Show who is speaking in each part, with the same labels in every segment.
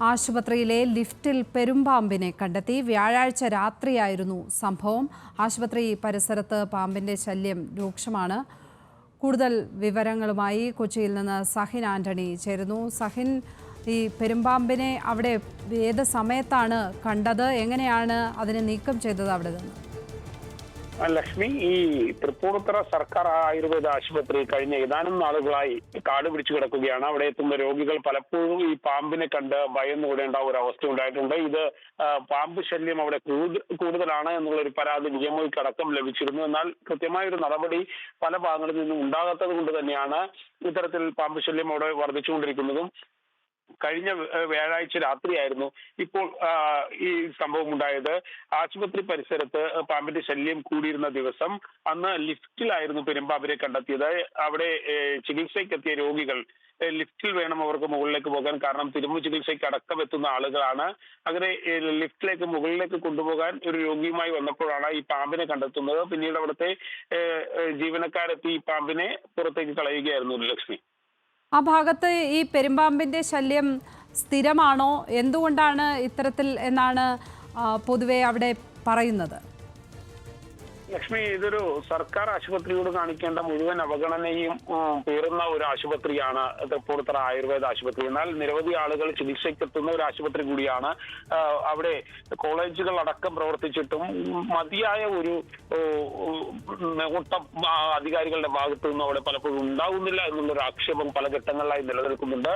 Speaker 1: ആശുപത്രിയിലെ ലിഫ്റ്റിൽ പെരുമ്പാമ്പിനെ കണ്ടെത്തി. വ്യാഴാഴ്ച രാത്രിയായിരുന്നു സംഭവം. ആശുപത്രി പരിസരത്ത് പാമ്പിന്റെ ശല്യം രൂക്ഷമാണ്. കൂടുതൽ വിവരങ്ങളുമായി കൊച്ചിയിൽ നിന്ന് സഹിൻ ആന്റണി ചേരുന്നു. സഹിൻ, ഈ പെരുമ്പാമ്പിനെ അവിടെ ഏത് സമയത്താണ് കണ്ടത്? എങ്ങനെയാണ് അതിനെ നീക്കം ചെയ്തത് അവിടെ നിന്ന്?
Speaker 2: ലക്ഷ്മി, ഈ തൃപ്പൂണിത്തുറ സർക്കാർ ആയുർവേദ ആശുപത്രി കഴിഞ്ഞ ഏതാനും നാളുകളായി കാട് പിടിച്ചു കിടക്കുകയാണ്. അവിടെ എത്തുന്ന രോഗികൾ പലപ്പോഴും ഈ പാമ്പിനെ കണ്ട് ഭയന്നുകൂടേണ്ട ഒരു അവസ്ഥ ഉണ്ടായിട്ടുണ്ട്. ഇത് പാമ്പ് ശല്യം അവിടെ കൂടുതലാണ് എന്നുള്ളൊരു പരാതി നിയമവിക്കടക്കം ലഭിച്ചിരുന്നു. എന്നാൽ കൃത്യമായ ഒരു നടപടി പല ഭാഗങ്ങളിൽ നിന്നും ഉണ്ടാകാത്തത് കൊണ്ട് തന്നെയാണ് ഇത്തരത്തിൽ പാമ്പ് ശല്യം അവിടെ വർദ്ധിച്ചുകൊണ്ടിരിക്കുന്നതും. കഴിഞ്ഞ വ്യാഴാഴ്ച രാത്രിയായിരുന്നു ഇപ്പോൾ ഈ സംഭവം ഉണ്ടായത്. ആശുപത്രി പരിസരത്ത് പാമ്പിന്റെ ശല്യം കൂടിയിരുന്ന ദിവസം അന്ന് ലിഫ്റ്റിലായിരുന്നു പെരുമ്പാമ്പിനെ കണ്ടെത്തിയത്. അവിടെ ചികിത്സയ്ക്കെത്തിയ രോഗികൾ ലിഫ്റ്റിൽ വേണം അവർക്ക് മുകളിലേക്ക് പോകാൻ, കാരണം തിരുമ്പ് ചികിത്സയ്ക്ക് അടക്കം എത്തുന്ന ആളുകളാണ്. അങ്ങനെ ലിഫ്റ്റിലേക്ക് മുകളിലേക്ക് കൊണ്ടുപോകാൻ ഒരു രോഗിയുമായി വന്നപ്പോഴാണ് ഈ പാമ്പിനെ കണ്ടെത്തുന്നത്. പിന്നീട് അവിടുത്തെ ജീവനക്കാരെത്തി ഈ പാമ്പിനെ പുറത്തേക്ക് കളയുകയായിരുന്നു ലക്ഷ്മി.
Speaker 1: ആ ഭാഗത്ത് ഈ പെരുമ്പാമ്പിന്റെ ശല്യം സ്ഥിരമാണോ? എന്തുകൊണ്ടാണ് ഇത്തരത്തിൽ എന്നാണ് പൊതുവെ അവിടെ പറയുന്നത്?
Speaker 2: ലക്ഷ്മി, ഇതൊരു സർക്കാർ ആശുപത്രിയോട് കാണിക്കേണ്ട മുഴുവൻ അവഗണനയും പേറുന്ന ഒരു ആശുപത്രിയാണ് തൃപ്പൂണിത്തുറ ആയുർവേദ ആശുപത്രി. എന്നാൽ നിരവധി ആളുകൾ ചികിത്സയ്ക്കെത്തുന്ന ഒരു ആശുപത്രി കൂടിയാണ്. അവിടെ കോളേജുകൾ അടക്കം പ്രവർത്തിച്ചിട്ടും മതിയായ ഒരു ഓട്ടം അധികാരികളുടെ ഭാഗത്തു നിന്നും അവിടെ പലപ്പോഴും ഉണ്ടാകുന്നില്ല എന്നുള്ളൊരു ആക്ഷേപം പല ഘട്ടങ്ങളിലായി നിലനിൽക്കുന്നുണ്ട്.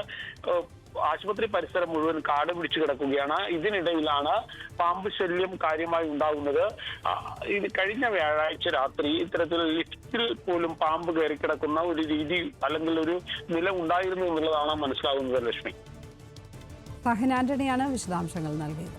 Speaker 2: ആശുപത്രി പരിസരം മുഴുവൻ കാട് പിടിച്ചു കിടക്കുകയാണ്. ഇതിനിടയിലാണ് പാമ്പ് ശല്യം കാര്യമായി ഉണ്ടാകുന്നത്. ഇത് കഴിഞ്ഞ വ്യാഴാഴ്ച രാത്രി ഇത്തരത്തിൽ ലിഫ്റ്റിൽ പോലും പാമ്പ് കയറി കിടക്കുന്ന ഒരു രീതി അല്ലെങ്കിൽ ഒരു നില ഉണ്ടായിരുന്നു എന്നുള്ളതാണ് മനസ്സിലാകുന്നത്. ലക്ഷ്മി,
Speaker 1: സഹിൻ ആന്റണിയാണ് വിശദാംശങ്ങൾ നൽകിയത്.